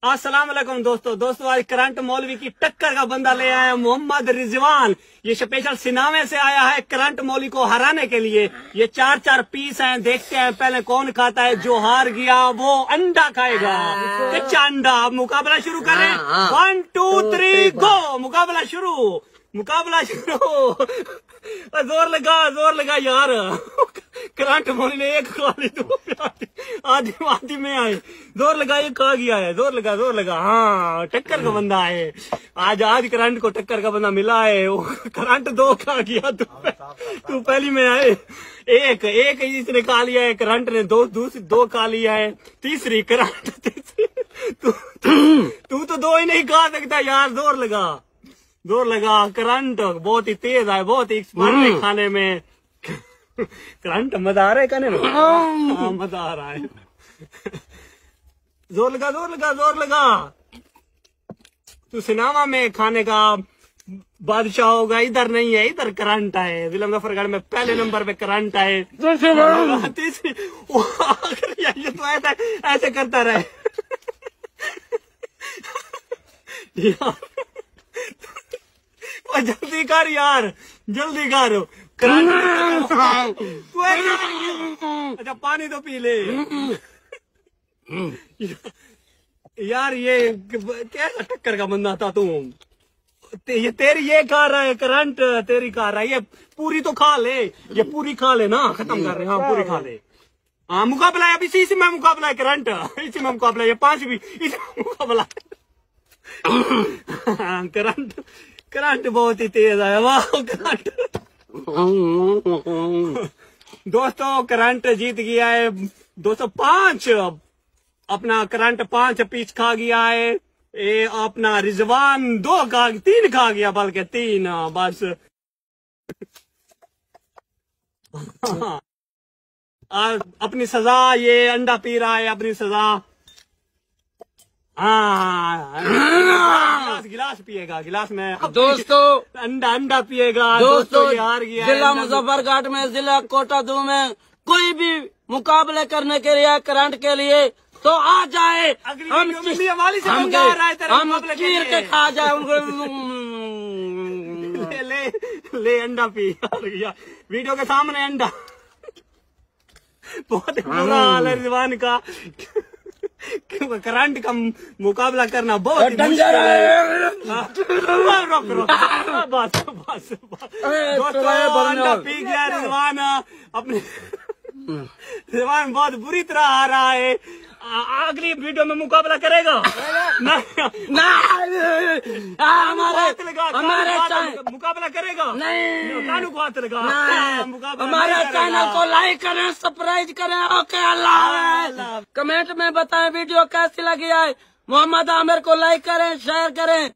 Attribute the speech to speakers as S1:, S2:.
S1: अस्सलाम वालेकुम दोस्तों आज करंट मौलवी की टक्कर का बंदा ले आया है मोहम्मद रिजवान। ये स्पेशल सिनामे से आया है करंट मौलवी को हराने के लिए। ये 4 पीस हैं, देखते हैं पहले कौन खाता है। जो हार गया वो अंडा खाएगा। कच्चा अंडा। अब मुकाबला शुरू करें। 1 2 3 गो। मुकाबला शुरू। जोर लगा यार। करंट मौलवी ने एक खा ली, आधी में आए। जोर लगा, ये खा गया है। जोर लगा। हाँ, टक्कर का बंदा है आज करंट को टक्कर का बंदा मिला है। वो करंट 2 खा गया, तू पहली में आए। एक इसने खा लिया है, करंट ने 2 खा लिया है। तीसरी करंट तू तो 2 ही नहीं खा सकता यार। जोर लगा। करंट बहुत ही तेज है, बहुत ही एक्सपर्ट है खाने में। करंट मजा आ रहा है खाने में। हाँ, मजा आ रहा है। जोर लगा। तू सिनेमा में खाने का बादशाह होगा। इधर नहीं है, इधर करंट है। विलम जफरगढ़ में पहले नंबर पे करंट है। तीसरी ये तो ऐसे करता रहे यार। जल्दी कर यार, जल्दी कर। अच्छा, पानी तो पी ले यार। ये कैसा टक्कर का बंदा था तू। ये तेरी ये खा रहा है करंट, तेरी खा रहा है। ये पूरी तो खा ले, ये पूरी खा ले ना। खत्म कर रहे हैं। हाँ, पूरी खा ले। हाँ, मुकाबला है अब इसी में मुकाबला है करंट। इसी में मुकाबला है। ये 5 भी इसी में मुकाबला करंट बहुत ही तेज है। वाह करंट। दोस्तों करंट जीत गया है 205। अपना करंट 5 पीस खा गया है। ये अपना रिजवान 3 खा गया, बल्कि 3 बस। अपनी सजा, ये अंडा पी रहा है अपनी सजा। हाँ, गिलास पिएगा। गिलास में
S2: दोस्तों
S1: अंडा पिएगा।
S2: दोस्तों
S1: हार गया।
S2: जिला मुजफ्फरगढ़ में, जिला कोटादू में कोई भी मुकाबले करने के लिए, करंट के लिए तो आ जाए। हम चीर के खा जाए उनको।
S1: ले अंडा पी। वीडियो के सामने अंडा। बहुत बुरा हाल है रिजवान का। करंट का मुकाबला करना बहुत
S2: डेंजर है।
S1: बस अंडा पी गया रिजवान। अपने रिजवान बहुत बुरी तरह आ रहा है। अगली वीडियो में मुकाबला करेगा मुकाबला करेगा
S2: नहीं।
S1: कानू को हाथ लगा।
S2: हमारे चैनल को लाइक करें, सब्सक्राइब करें। ओके, अल्लाह। कमेंट में बताएं वीडियो कैसी लगी है। मोहम्मद आमिर को लाइक करें, शेयर करें।